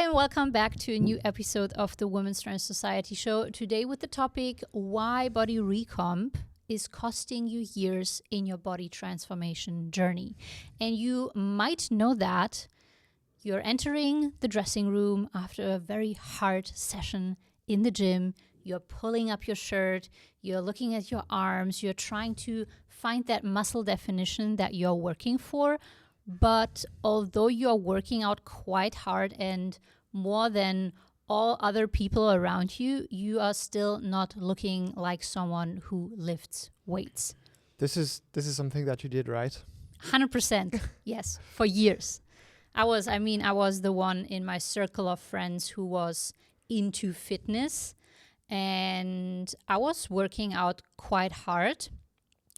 and welcome back to a new episode of the Women's Strength Society show. Today with the topic, why body recomp is costing you years in your body transformation journey. And you might know that you're entering the dressing room after a very hard session in the gym. You're pulling up your shirt, you're looking at your arms, you're trying to find that muscle definition that you're working for. But although you're working out quite hard and more than all other people around you, you are still not looking like someone who lifts weights. This is something that you did, right? 100%, yes, for years. I was the one in my circle of friends who was into fitness, and I was working out quite hard.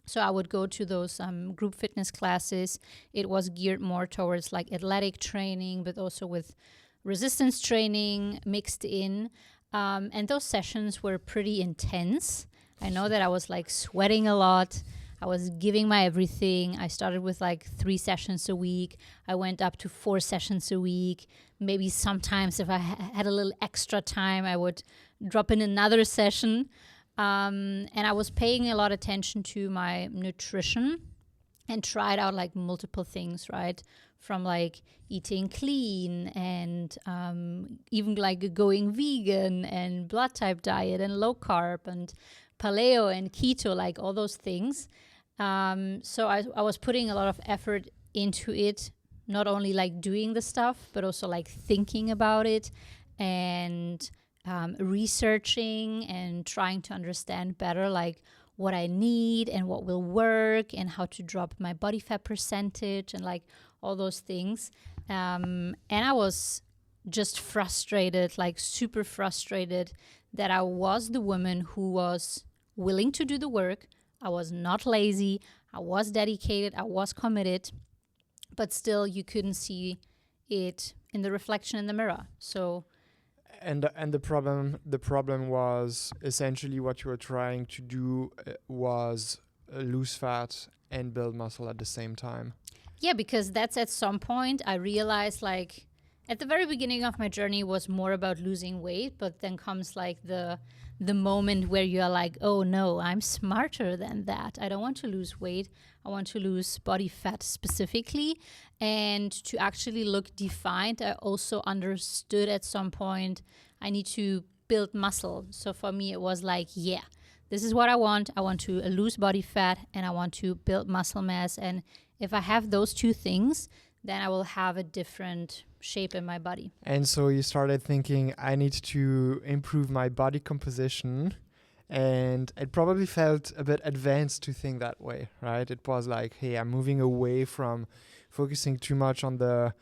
So I would go to those group fitness classes. It was geared more towards like athletic training, but also with resistance training mixed in. And those sessions were pretty intense. I know that I was like sweating a lot. I was giving my everything. I started with like 3 sessions a week. I went up to 4 sessions a week. Maybe sometimes if I had a little extra time, I would drop in another session. And I was paying a lot of attention to my nutrition and tried out like multiple things, right? From like eating clean and even like going vegan and blood type diet and low carb and paleo and keto, like all those things. So I was putting a lot of effort into it, not only like doing the stuff, but also like thinking about it and researching and trying to understand better like what I need and what will work and how to drop my body fat percentage and like all those things. And I was just frustrated, like super frustrated that I was the woman who was willing to do the work. I was not lazy. I was dedicated. I was committed. But still, you couldn't see it in the reflection in the mirror. So... And the problem was essentially what you were trying to do was lose fat and build muscle at the same time. Yeah, because that's at some point I realized like at the very beginning of my journey was more about losing weight, but then comes like the moment where you're like, oh no, I'm smarter than that. I don't want to lose weight. I want to lose body fat specifically. And to actually look defined, I also understood at some point I need to build muscle. So for me, it was like, yeah, this is what I want. I want to lose body fat and I want to build muscle mass. And if I have those two things, then I will have a different shape in my body. And so you started thinking, I need to improve my body composition. And it probably felt a bit advanced to think that way, right? It was like, hey, I'm moving away from focusing too much on the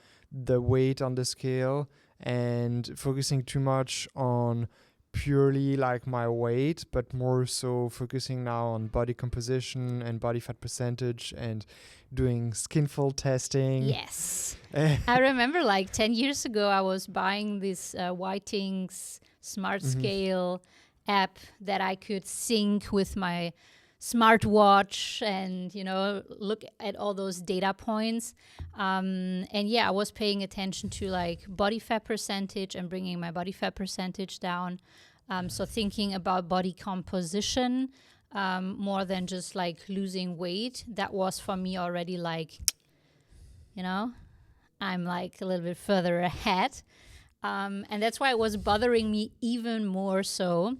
weight on the scale and focusing too much on purely like my weight, but more so focusing now on body composition and body fat percentage and doing skin fold testing. Yes. I remember like 10 years ago, I was buying this Whiting's Smart Scale app that I could sync with my smartwatch and, you know, look at all those data points. And yeah, I was paying attention to like body fat percentage and bringing my body fat percentage down. So thinking about body composition more than just like losing weight. That was for me already like, you know, I'm like a little bit further ahead. And that's why it was bothering me even more so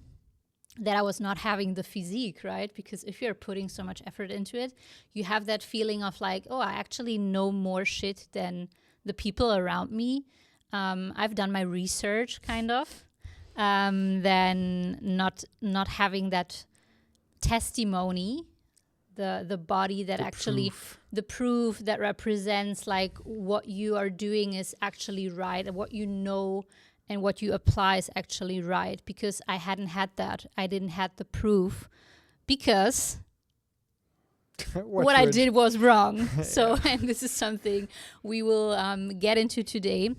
that I was not having the physique, right? Because if you're putting so much effort into it, you have that feeling of like, oh, I actually know more shit than the people around me. I've done my research kind of, than not having that testimony, the body that the proof that represents like what you are doing is actually right and what you know and what you apply is actually right, because I hadn't had that. I didn't have the proof because what I did was wrong. So, and this is something we will get into today,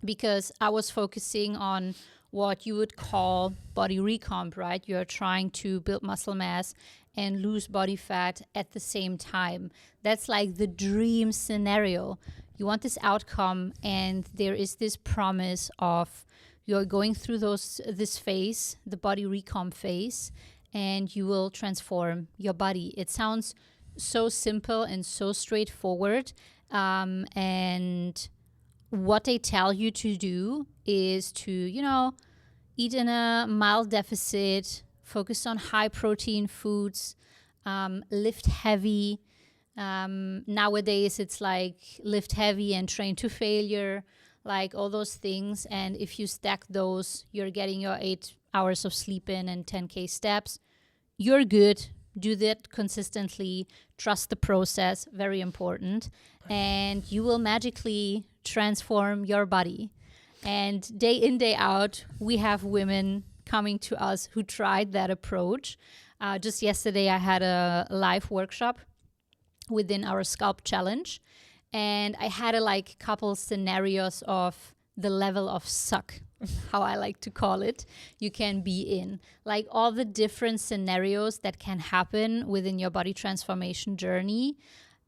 because I was focusing on what you would call body recomp, right? You're trying to build muscle mass and lose body fat at the same time. That's like the dream scenario. you want this outcome, and there is this promise of you're going through this phase, the body recomp phase, and you will transform your body. It sounds so simple and so straightforward, and what they tell you to do is to, eat in a mild deficit, focus on high protein foods, lift heavy. Nowadays, it's like lift heavy and train to failure, like all those things. And if you stack those, you're getting your 8 hours of sleep in and 10K steps. You're good. Do that consistently. Trust the process. Very important. And you will magically transform your body. And day in, day out, we have women coming to us who tried that approach. Just yesterday, I had a live workshop within our Scalp Challenge. And I had a couple scenarios of the level of suck, how I like to call it, you can be in. Like all the different scenarios that can happen within your body transformation journey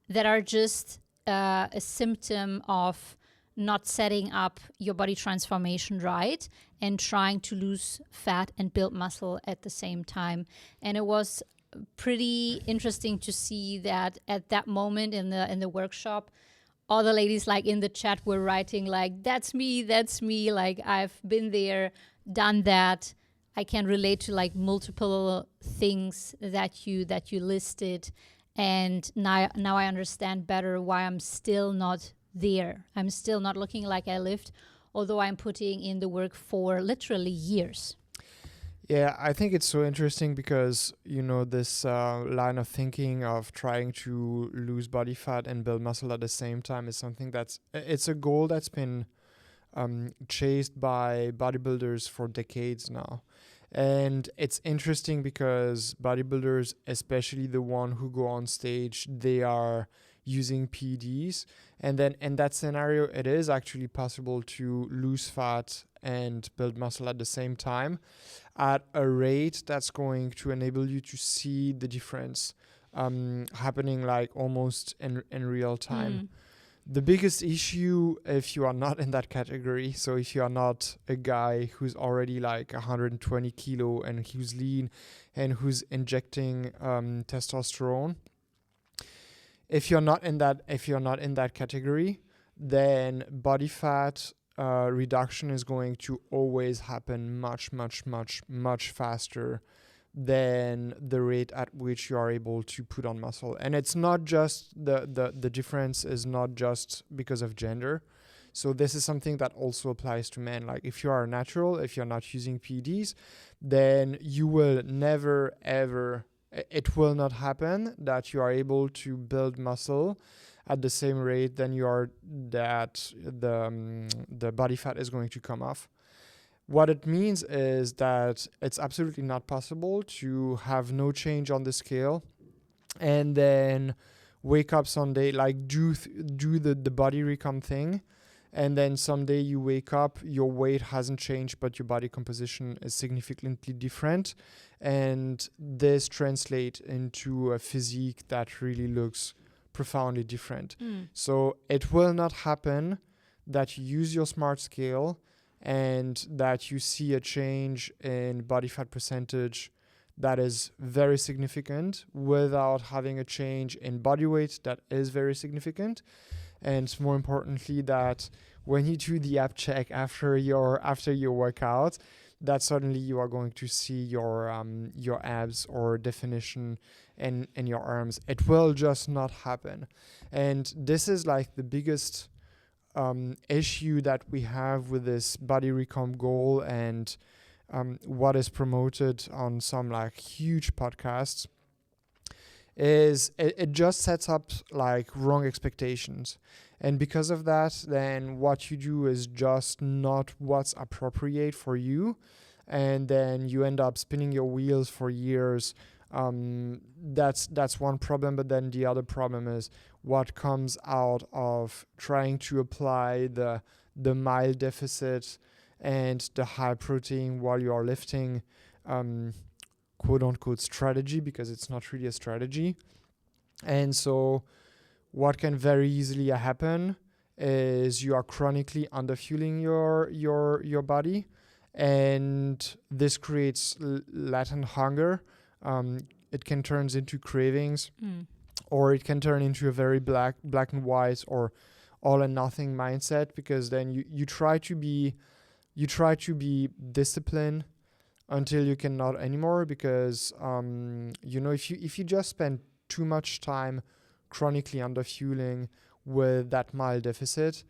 that are just a symptom of not setting up your body transformation right and trying to lose fat and build muscle at the same time. And it was pretty interesting to see that at that moment in the workshop, all the ladies in the chat were writing that's me, I've been there, done that. I can relate to multiple things that you listed, and now I understand better why I'm still not there. I'm still not looking like I lived, although I'm putting in the work for literally years. Yeah, I think it's so interesting because, this line of thinking of trying to lose body fat and build muscle at the same time is something it's a goal that's been chased by bodybuilders for decades now. And it's interesting because bodybuilders, especially the one who go on stage, they are using PEDs. And then in that scenario, it is actually possible to lose fat and build muscle at the same time at a rate that's going to enable you to see the difference happening almost in real time. The biggest issue, if you are not in that category, so if you are not a guy who's already 120 kilo and who's lean and who's injecting testosterone, if you're not in that category, then body fat reduction is going to always happen much, much, much, much faster than the rate at which you are able to put on muscle. And it's not just the difference is not just because of gender. So this is something that also applies to men. If you are natural, if you're not using PEDs, then you will never, ever, it will not happen that you are able to build muscle at the same rate than you are that the body fat is going to come off. What it means is that it's absolutely not possible to have no change on the scale and then wake up someday, do the body recomp thing, and then someday you wake up, your weight hasn't changed, but your body composition is significantly different. And this translates into a physique that really looks profoundly different. So it will not happen that you use your smart scale and that you see a change in body fat percentage that is very significant without having a change in body weight that is very significant. And more importantly, that when you do the app check after your workout, that suddenly you are going to see your abs or definition in your arms. It will just not happen. And this is the biggest issue that we have with this body recomp goal and what is promoted on some huge podcasts is it just sets up wrong expectations. And because of that, then what you do is just not what's appropriate for you. And then you end up spinning your wheels for years. That's one problem. But then the other problem is what comes out of trying to apply the mild deficit and the high protein while you are lifting, quote unquote strategy, because it's not really a strategy. And so what can very easily happen is you are chronically underfueling your body, and this creates latent hunger. It can turn into cravings, or it can turn into a very black and white or all and nothing mindset, because then you try to be disciplined until you cannot anymore, because if you just spend too much time chronically underfueling with that mild deficit,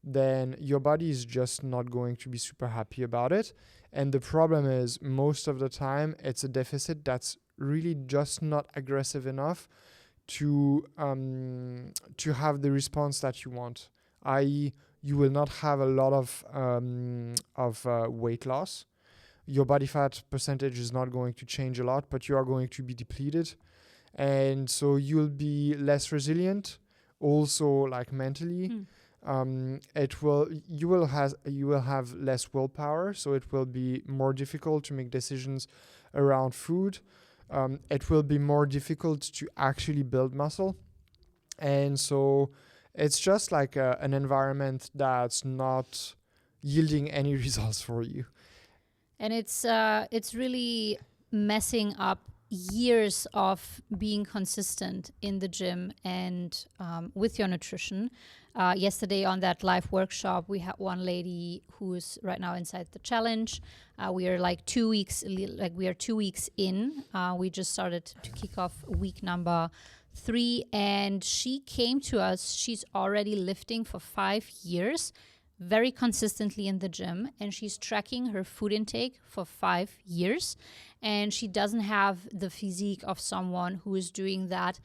then your body is just not going to be super happy about it. And the problem is, most of the time it's a deficit that's really just not aggressive enough to have the response that you want, i.e. you will not have a lot of weight loss. Your body fat percentage is not going to change a lot, but you are going to be depleted. And so you'll be less resilient, also like mentally. You will have less willpower, so it will be more difficult to make decisions around food. It will be more difficult to actually build muscle. And so it's just like an environment that's not yielding any results for you. And it's really messing up years of being consistent in the gym and with your nutrition. Yesterday on that live workshop, we had one lady who is right now inside the challenge. We are 2 weeks, we are 2 weeks in. We just started to kick off week number 3, and she came to us. She's already lifting for 5 years, very consistently in the gym, and she's tracking her food intake for 5 years, and she doesn't have the physique of someone who is doing that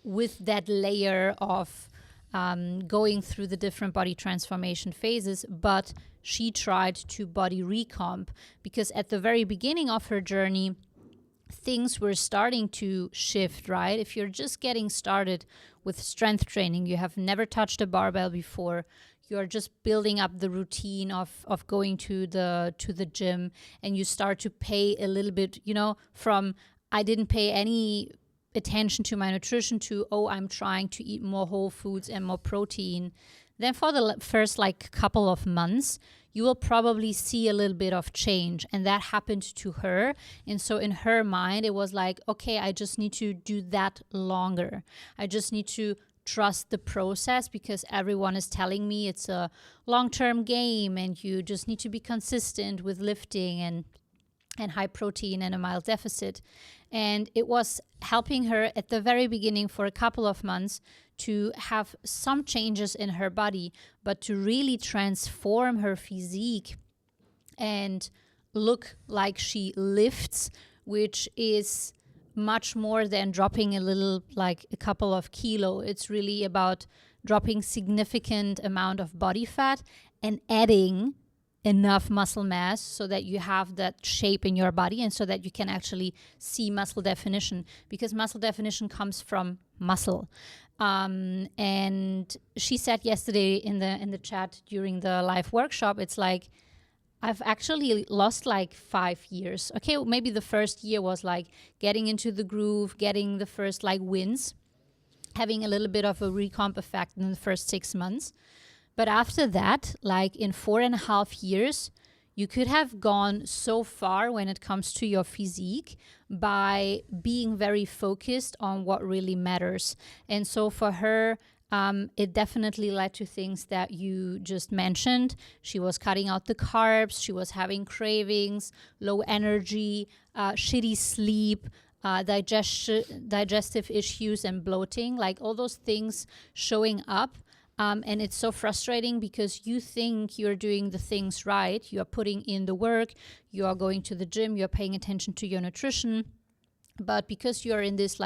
with that layer of going through the different body transformation phases. But she tried to body recomp, because at the very beginning of her journey, things were starting to shift, right? If you're just getting started with strength training, you have never touched a barbell before, you're just building up the routine of going to the gym, and you start to pay a little bit, from I didn't pay any attention to my nutrition to, I'm trying to eat more whole foods and more protein. Then for the first couple of months, you will probably see a little bit of change. And that happened to her. And so in her mind, it was like, okay, I just need to do that longer. I just need to trust the process, because everyone is telling me it's a long-term game and you just need to be consistent with lifting and high protein and a mild deficit. And it was helping her at the very beginning for a couple of months to have some changes in her body, but to really transform her physique and look like she lifts, which is much more than dropping a couple of kilo. It's really about dropping significant amount of body fat and adding enough muscle mass so that you have that shape in your body, and so that you can actually see muscle definition, because muscle definition comes from muscle. And she said yesterday in the chat during the live workshop, it's like, I've actually lost 5 years. Okay, maybe the first year was getting into the groove, getting the first wins, having a little bit of a recomp effect in the first 6 months. But after that, in 4.5 years, you could have gone so far when it comes to your physique by being very focused on what really matters. And so for her, it definitely led to things that you just mentioned. She was cutting out the carbs, she was having cravings, low energy, shitty sleep, digestive issues and bloating, all those things showing up. And it's so frustrating, because you think you're doing the things right. You are putting in the work, you are going to the gym, you're paying attention to your nutrition. But because you're in this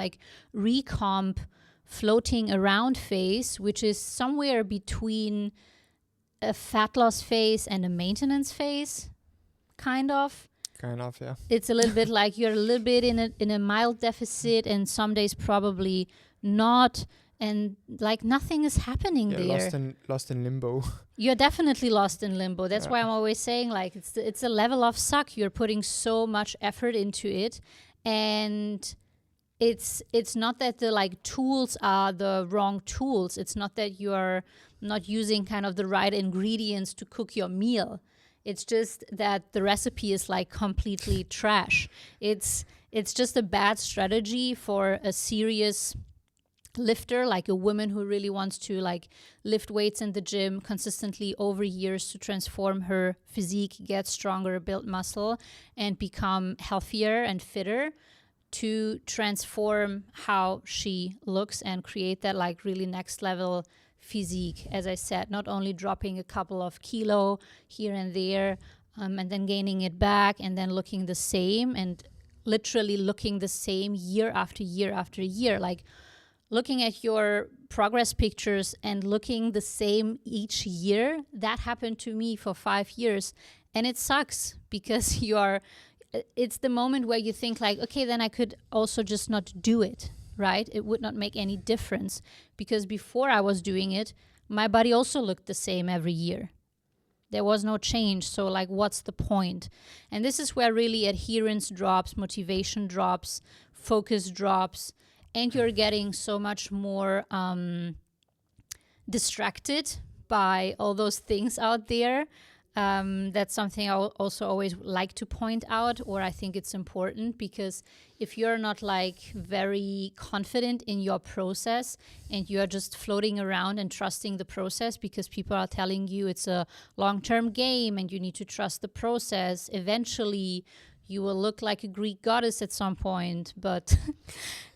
recomp floating around phase, which is somewhere between a fat loss phase and a maintenance phase, kind of, yeah. It's a little bit you're a little bit in a mild deficit, and some days probably not, and nothing is happening there. Lost in limbo. You're definitely lost in limbo. That's why I'm always saying it's a level of suck. You're putting so much effort into it, and it's not that the like tools are the wrong tools. It's not that you're not using kind of the right ingredients to cook your meal. It's just that the recipe is like completely trash. It's just a bad strategy for a serious lifter, like a woman who really wants to like lift weights in the gym consistently over years to transform her physique, get stronger, build muscle, and become healthier and fitter, to transform how she looks and create that like really next level physique. As I said, not only dropping a couple of kilo here and there, and then gaining it back and then looking the same, and literally looking the same year after year after year. Like looking at your progress pictures and looking the same each year. That happened to me for 5 years, and it sucks because it's the moment where you think like, okay, then I could also just not do it, right? It would not make any difference, because before I was doing it, my body also looked the same every year. There was no change. So like, what's the point? And this is where really adherence drops, motivation drops, focus drops, and you're getting so much more distracted by all those things out there. That's something I also always like to point out, or I think it's important, because if you're not like very confident in your process and you're just floating around and trusting the process because people are telling you it's a long-term game and you need to trust the process, eventually you will look like a Greek goddess at some point, but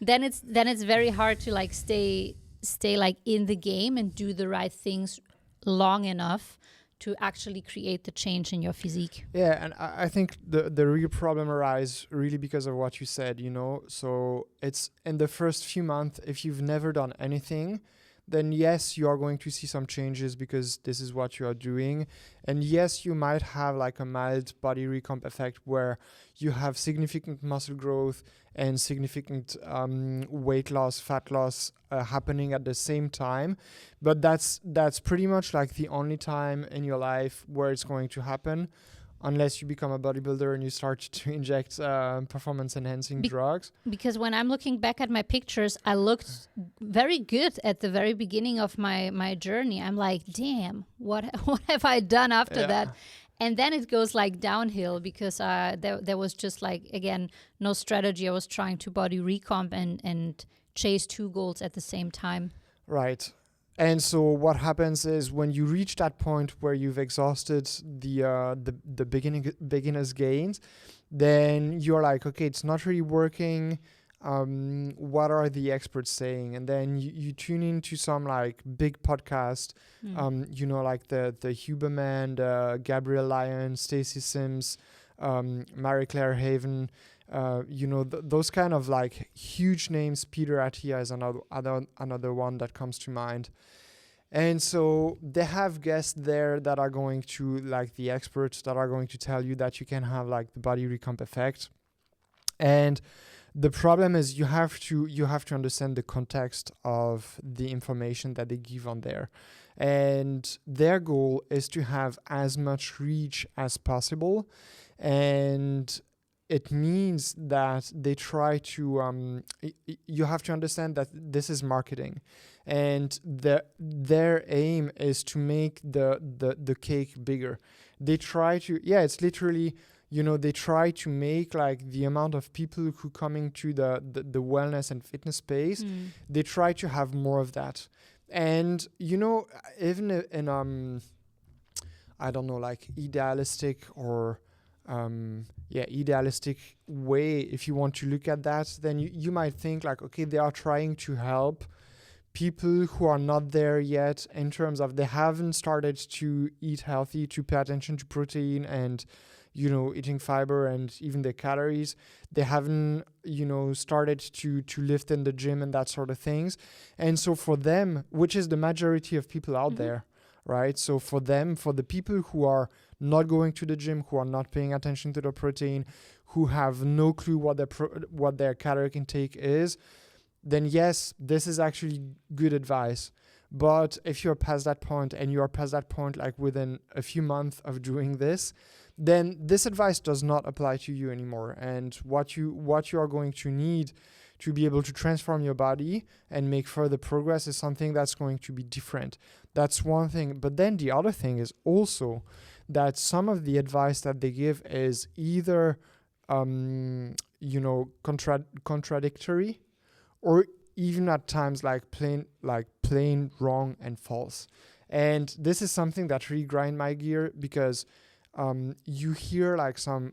then it's very hard to like stay like in the game and do the right things long enough to actually create the change in your physique. Yeah, and I think the real problem arises really because of what you said, you know. So it's in the first few months, if you've never done anything, then yes, you are going to see some changes because this is what you are doing. And yes, you might have like a mild body recomp effect where you have significant muscle growth and significant weight loss, fat loss happening at the same time. But that's pretty much like the only time in your life where it's going to happen, unless you become a bodybuilder and you start to inject performance-enhancing drugs. Because when I'm looking back at my pictures, I looked very good at the very beginning of my journey. I'm like, damn, what have I done after that? And then it goes like downhill because there was just like, again, no strategy. I was trying to body recomp and chase two goals at the same time. Right. And so what happens is when you reach that point where you've exhausted the beginner's gains, then you're like, okay, it's not really working. What are the experts saying? And then you tune into some like big podcast, you know, like the Huberman, Gabrielle Lyon, Stacey Sims, Marie Claire Haven, you know, those kind of like huge names. Peter Attia is another one that comes to mind. And so they have guests there that are going to, like the experts that are going to tell you that you can have like the body recomp effect. And the problem is you have to understand the context of the information that they give on there. And their goal is to have as much reach as possible. And it means that they try to, you have to understand that this is marketing. And their aim is to make the cake bigger. They try to, it's literally, you know, they try to make like the amount of people who coming to the wellness and fitness space, they try to have more of that. And, you know, even in, I don't know, like idealistic or, idealistic way, if you want to look at that, then you might think like, okay, they are trying to help people who are not there yet in terms of they haven't started to eat healthy, to pay attention to protein and, you know, eating fiber and even the calories. They haven't, you know, started to lift in the gym and that sort of things. And so for them, which is the majority of people out there, right? So for them, for the people who are not going to the gym, who are not paying attention to the protein, who have no clue what their caloric intake is, then yes, this is actually good advice. But if you're past that point and you're past that point like within a few months of doing this, then this advice does not apply to you anymore. And what you are going to need to be able to transform your body and make further progress is something that's going to be different. That's one thing. But then the other thing is also that some of the advice that they give is either contradictory, or even at times plain wrong and false. And this is something that really grind my gear, because you hear like some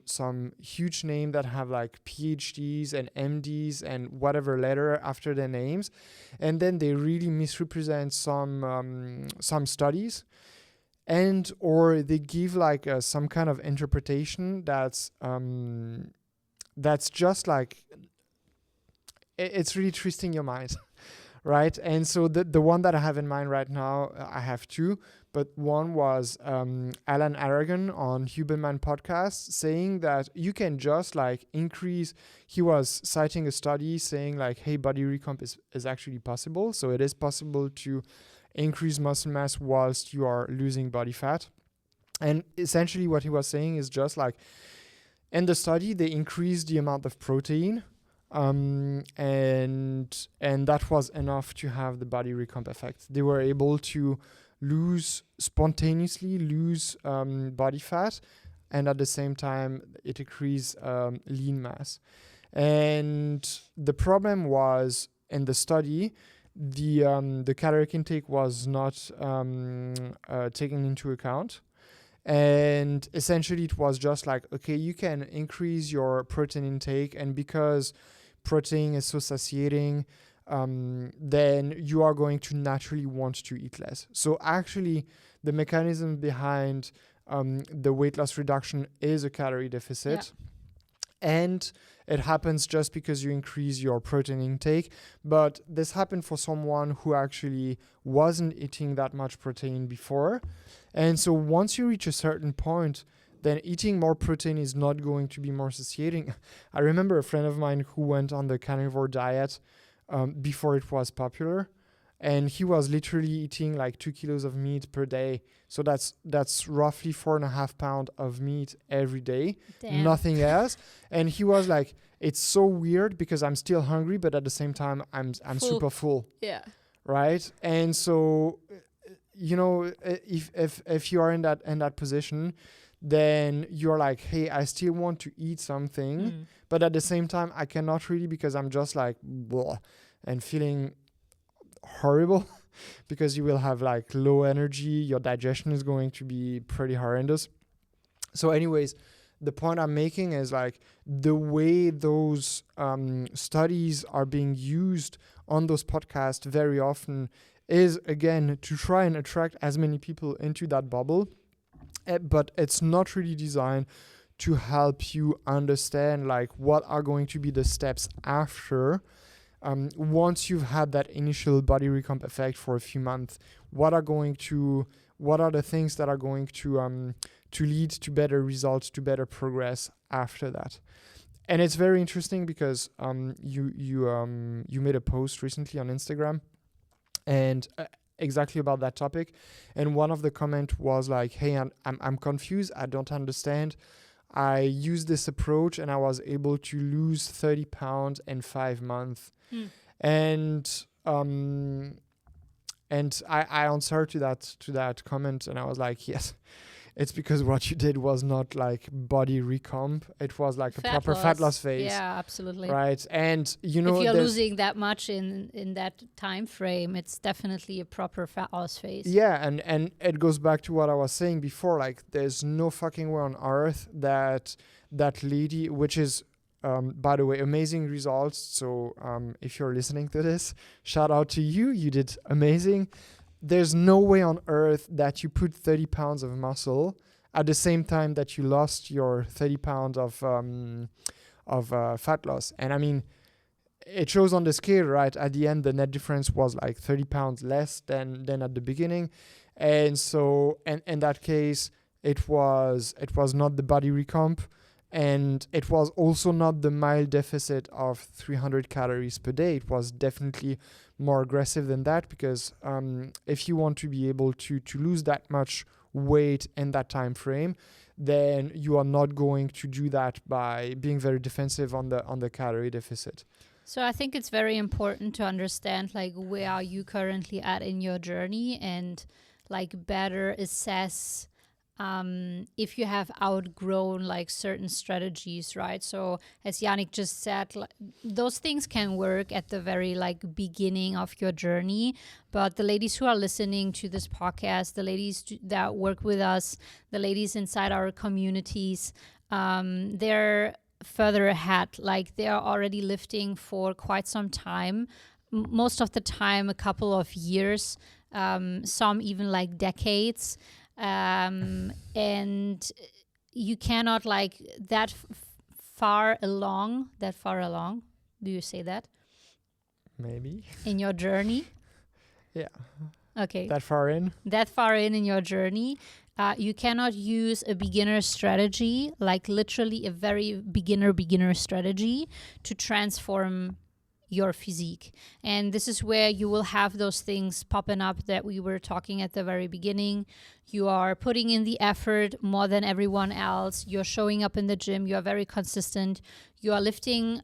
huge name that have like PhDs and MDs and whatever letter after their names, and then they really misrepresent some studies, and or they give like some kind of interpretation that's just like it's really twisting your mind. Right. And so the one that I have in mind right now, I have two, but one was Alan Aragon on Huberman podcast saying that you can just like increase. He was citing a study saying like, hey, body recomp is actually possible. So it is possible to increase muscle mass whilst you are losing body fat. And essentially what he was saying is just like in the study, they increased the amount of protein. And that was enough to have the body recomp effect. They were able to spontaneously lose body fat, and at the same time it increased lean mass. And the problem was in the study, the caloric intake was not taken into account. And essentially it was just like, okay, you can increase your protein intake, and because protein is so satiating, then you are going to naturally want to eat less. So actually the mechanism behind the weight loss reduction is a calorie deficit. And it happens just because you increase your protein intake. But this happened for someone who actually wasn't eating that much protein before. And so once you reach a certain point, then eating more protein is not going to be more satiating. I remember a friend of mine who went on the carnivore diet before it was popular, and he was literally eating like 2 kilos of meat per day. So that's roughly 4.5 pounds of meat every day. Damn. Nothing else. And he was like, it's so weird because I'm still hungry, but at the same time I'm super full. Yeah. Right. And so, if you are in that position, then you're like, hey, I still want to eat something, but at the same time, I cannot really, because I'm just like, blah, and feeling horrible because you will have like low energy. Your digestion is going to be pretty horrendous. So anyways, the point I'm making is like the way those studies are being used on those podcasts very often is, again, to try and attract as many people into that bubble. But it's not really designed to help you understand like what are going to be the steps after once you've had that initial body recomp effect for a few months. What are the things that are going to lead to better results, to better progress after that? And it's very interesting because you made a post recently on Instagram and exactly about that topic, and one of the comment was like, hey, I'm confused, I don't understand. I used this approach and I was able to lose 30 pounds in 5 months. And I answered to that comment, and I was like, yes, it's because what you did was not like body recomp. It was like a proper fat loss phase. Yeah, absolutely. Right. And if you're losing that much in that time frame, it's definitely a proper fat loss phase. Yeah, and it goes back to what I was saying before. Like, there's no fucking way on earth that lady, which is by the way, amazing results. So if you're listening to this, shout out to you. You did amazing. There's no way on earth that you put 30 pounds of muscle at the same time that you lost your 30 pounds of fat loss. And I mean, it shows on the scale, right? At the end, the net difference was like 30 pounds less than at the beginning. And so, and in that case, it was not the body recomp. And it was also not the mild deficit of 300 calories per day. It was definitely more aggressive than that, because if you want to be able to lose that much weight in that time frame, then you are not going to do that by being very defensive on the calorie deficit. So I think it's very important to understand like where are you currently at in your journey, and like better assess if you have outgrown like certain strategies, right? So as Yannick just said, like, those things can work at the very like beginning of your journey, but the ladies who are listening to this podcast, the ladies that work with us, the ladies inside our communities, they're further ahead. Like they are already lifting for quite some time, most of the time a couple of years, some even like decades, and you cannot like far along. Do you say that Maybe. in your journey? Yeah. Okay. That far in your journey, you cannot use a beginner strategy, like literally a very beginner strategy, to transform your physique. And this is where you will have those things popping up that we were talking at the very beginning. You are putting in the effort more than everyone else. You're showing up in the gym. You are very consistent. You are lifting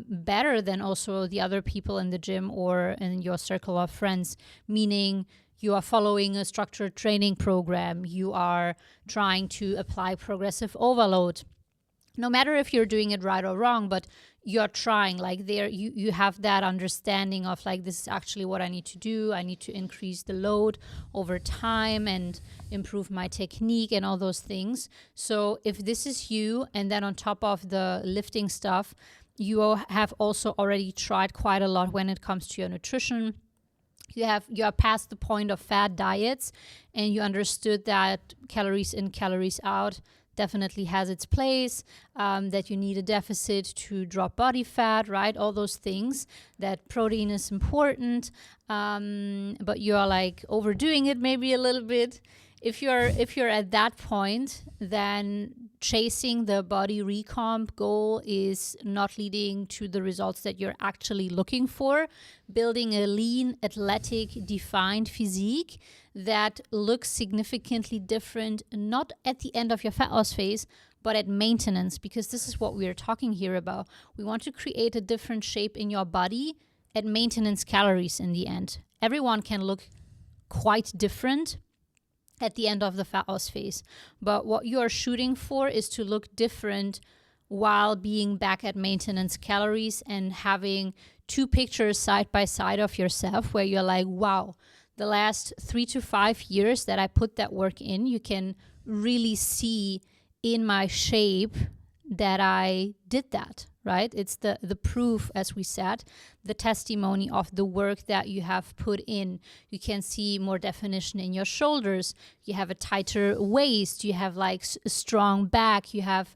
better than also the other people in the gym or in your circle of friends, meaning you are following a structured training program. You are trying to apply progressive overload. No matter if you're doing it right or wrong, but you're trying, like there you have that understanding of like, this is actually what I need to do. I need to increase the load over time and improve my technique and all those things. So if this is you, and then on top of the lifting stuff, you have also already tried quite a lot when it comes to your nutrition. You are past the point of fad diets, and you understood that calories in, calories out definitely has its place, that you need a deficit to drop body fat, right? All those things, that protein is important, but you are like overdoing it maybe a little bit. If you're at that point, then chasing the body recomp goal is not leading to the results that you're actually looking for. Building a lean, athletic, defined physique that looks significantly different, not at the end of your fat loss phase, but at maintenance, because this is what we're talking here about. We want to create a different shape in your body at maintenance calories in the end. Everyone can look quite different at the end of the fat loss phase. But what you are shooting for is to look different while being back at maintenance calories, and having two pictures side by side of yourself where you're like, wow, the last 3 to 5 years that I put that work in, you can really see in my shape that I did that, right? It's the proof, as we said, the testimony of the work that you have put in. You can see more definition in your shoulders. You have a tighter waist. You have like a strong back. You have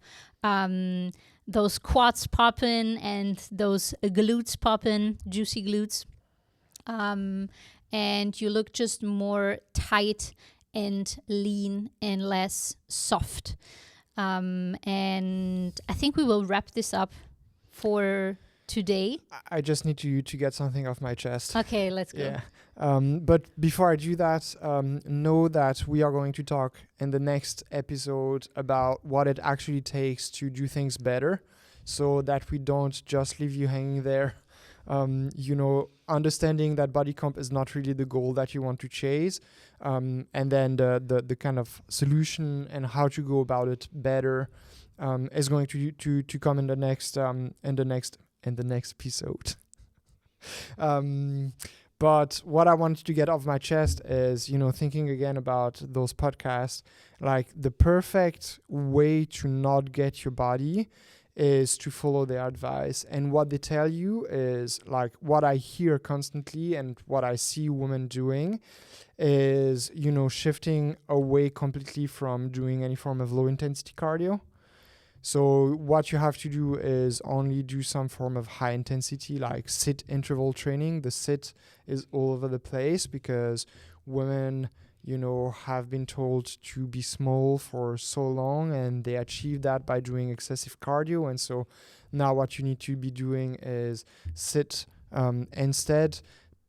those quads popping and those glutes popping, juicy glutes. And you look just more tight and lean and less soft. And I think we will wrap this up for today. I just need to get something off my chest. Okay, let's go. Yeah. But before I do that, know that we are going to talk in the next episode about what it actually takes to do things better, so that we don't just leave you hanging there. Understanding that body comp is not really the goal that you want to chase, and then the kind of solution and how to go about it better is going to come in the next episode. But what I wanted to get off my chest is, thinking again about those podcasts, like the perfect way to not get your body is to follow their advice. And what they tell you is, like, what I hear constantly and what I see women doing is, shifting away completely from doing any form of low intensity cardio. So what you have to do is only do some form of high intensity, like sit interval training. The sit is all over the place because women, have been told to be small for so long, and they achieve that by doing excessive cardio. And so now what you need to be doing is sit instead,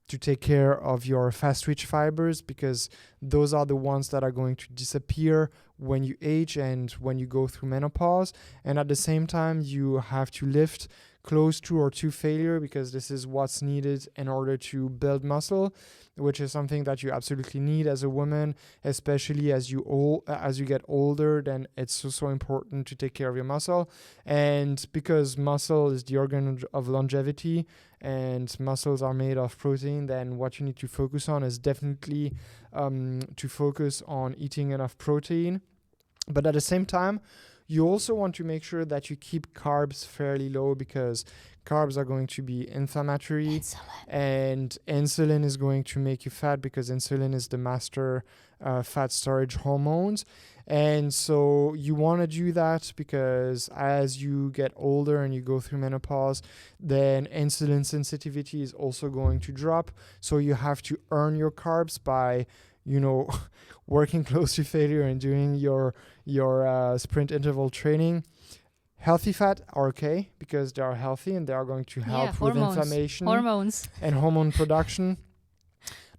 to take care of your fast twitch fibers, because those are the ones that are going to disappear when you age and when you go through menopause. And at the same time, you have to lift close to failure, because this is what's needed in order to build muscle, which is something that you absolutely need as a woman, especially as you get older. Then it's so important to take care of your muscle, and because muscle is the organ of longevity and muscles are made of protein, then what you need to focus on is definitely to focus on eating enough protein. But at the same time, you also want to make sure that you keep carbs fairly low, because carbs are going to be inflammatory, and insulin is going to make you fat, because insulin is the master fat storage hormones. And so you want to do that, because as you get older and you go through menopause, then insulin sensitivity is also going to drop. So you have to earn your carbs by, working close to failure and doing your sprint interval training. Healthy fat are okay, because they are healthy and they are going to help with inflammation and hormone production.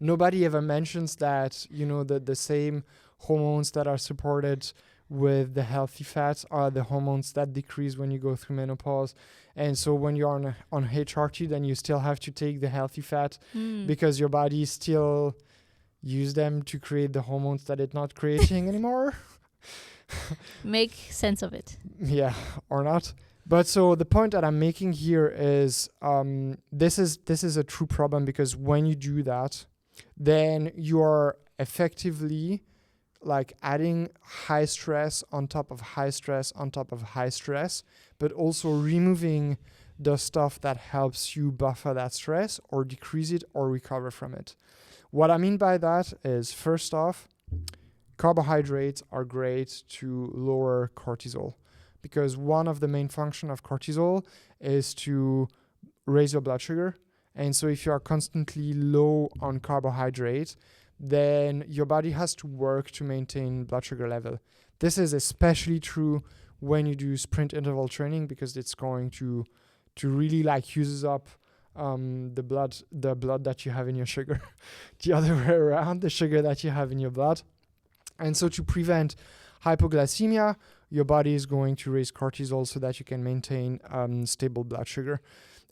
Nobody ever mentions that, the same hormones that are supported with the healthy fats are the hormones that decrease when you go through menopause. And so when you're on HRT, then you still have to take the healthy fat, because your body still use them to create the hormones that it's not creating anymore. Make sense of it. Yeah, or not. But so the point that I'm making here is this is a true problem, because when you do that, then you are effectively like adding high stress on top of high stress on top of high stress, but also removing the stuff that helps you buffer that stress or decrease it or recover from it. What I mean by that is, first off, carbohydrates are great to lower cortisol, because one of the main functions of cortisol is to raise your blood sugar. And so if you are constantly low on carbohydrates, then your body has to work to maintain blood sugar level. This is especially true when you do sprint interval training, because it's going to really like uses up the blood that you have in your sugar, the other way around, the sugar that you have in your blood. And so to prevent hypoglycemia, your body is going to raise cortisol so that you can maintain stable blood sugar.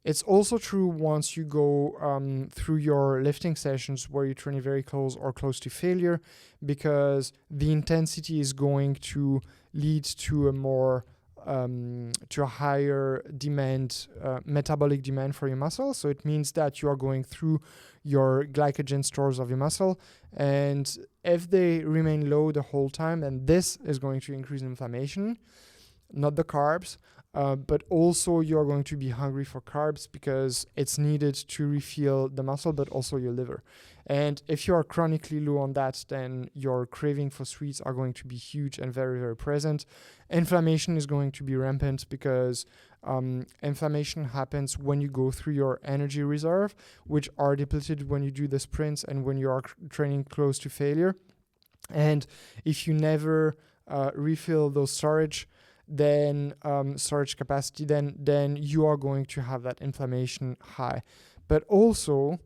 It's also true once you go through your lifting sessions where you train very close or close to failure, because the intensity is going to lead to a more to a higher demand, metabolic demand for your muscle. So it means that you are going through your glycogen stores of your muscle, and if they remain low the whole time, then this is going to increase inflammation, not the carbs. But also you're going to be hungry for carbs, because it's needed to refuel the muscle, but also your liver. And if you are chronically low on that, then your craving for sweets are going to be huge and very, very present. Inflammation is going to be rampant, because inflammation happens when you go through your energy reserve, which are depleted when you do the sprints and when you are training close to failure. And if you never refill those storage capacity, then you are going to have that inflammation high. But also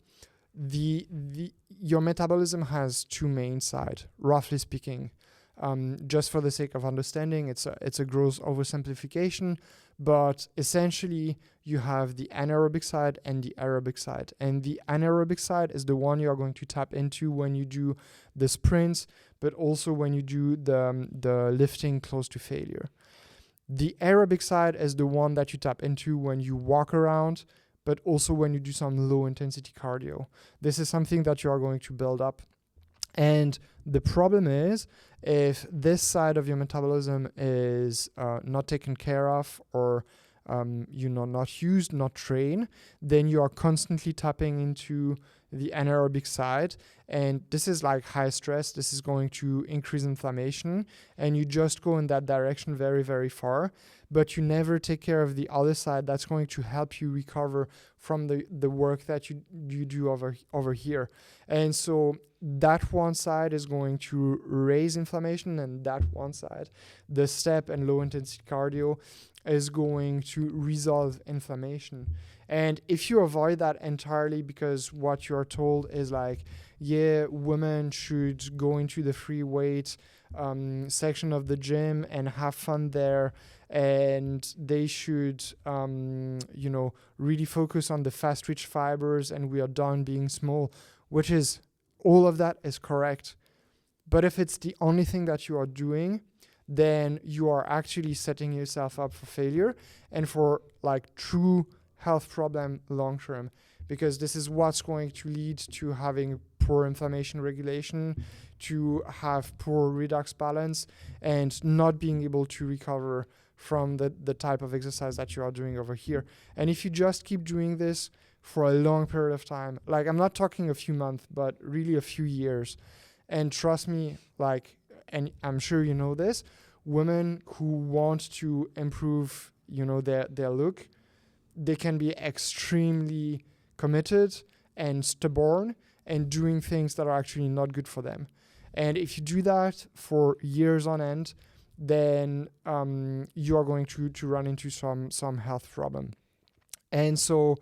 your metabolism has two main sides, roughly speaking. Just for the sake of understanding, it's a gross oversimplification, but essentially you have the anaerobic side and the aerobic side. And the anaerobic side is the one you are going to tap into when you do the sprints, but also when you do the lifting close to failure. The aerobic side is the one that you tap into when you walk around, but also when you do some low intensity cardio. This is something that you are going to build up. And the problem is, if this side of your metabolism is not taken care of, or not used, not trained, then you are constantly tapping into the anaerobic side, and this is like high stress. This is going to increase inflammation, and you just go in that direction very, very far, but you never take care of the other side that's going to help you recover from the work that you do over here. And so that one side is going to raise inflammation, and that one side, the step and low intensity cardio, is going to resolve inflammation. And if you avoid that entirely, because what you're told is like, yeah, women should go into the free weight section of the gym and have fun there, and they should really focus on the fast twitch fibers, and we are done being small, which is, all of that is correct. But if it's the only thing that you are doing, then you are actually setting yourself up for failure and for like true health problem long term, because this is what's going to lead to having poor inflammation regulation, to have poor redox balance, and not being able to recover from the type of exercise that you are doing over here. And if you just keep doing this for a long period of time, like I'm not talking a few months, but really a few years, and trust me, like, and I'm sure you know this, women who want to improve, their look, they can be extremely committed and stubborn and doing things that are actually not good for them. And if you do that for years on end, then you are going to run into some health problem. And so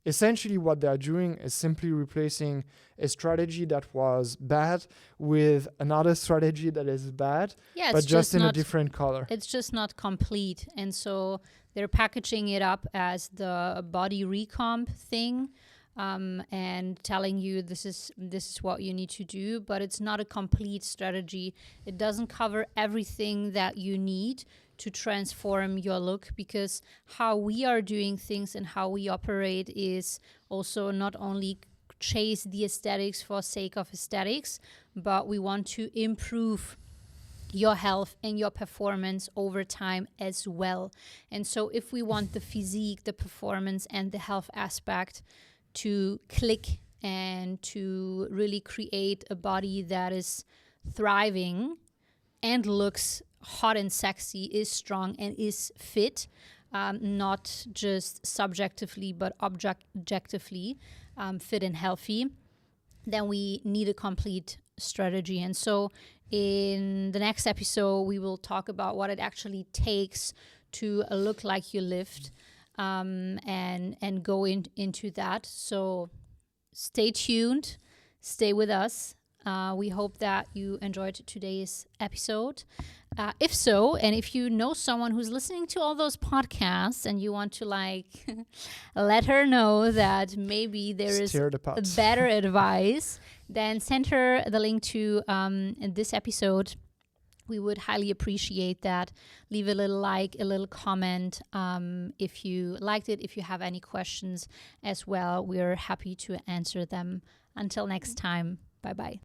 essentially what they're doing is simply replacing a strategy that was bad with another strategy that is bad, Yeah, but it's just in a not, different color. it's just not complete. And so they're packaging it up as the body recomp thing, and telling you this is what you need to do, but it's not a complete strategy. It doesn't cover everything that you need to transform your look, because how we are doing things and how we operate is also not only chase the aesthetics for sake of aesthetics, but we want to improve your health and your performance over time as well. And so if we want the physique, the performance, and the health aspect to click and to really create a body that is thriving and looks hot and sexy, is strong and is fit, not just subjectively but objectively fit and healthy, then we need a complete strategy. And so in the next episode, we will talk about what it actually takes to look like you lived, and go into that. So stay tuned, stay with us. We hope that you enjoyed today's episode. If so, and if you know someone who's listening to all those podcasts and you want to let her know that maybe there is better advice, then send her the link to this episode. We would highly appreciate that. Leave a little like, a little comment if you liked it. If you have any questions as well, we're happy to answer them. Until next time, bye-bye.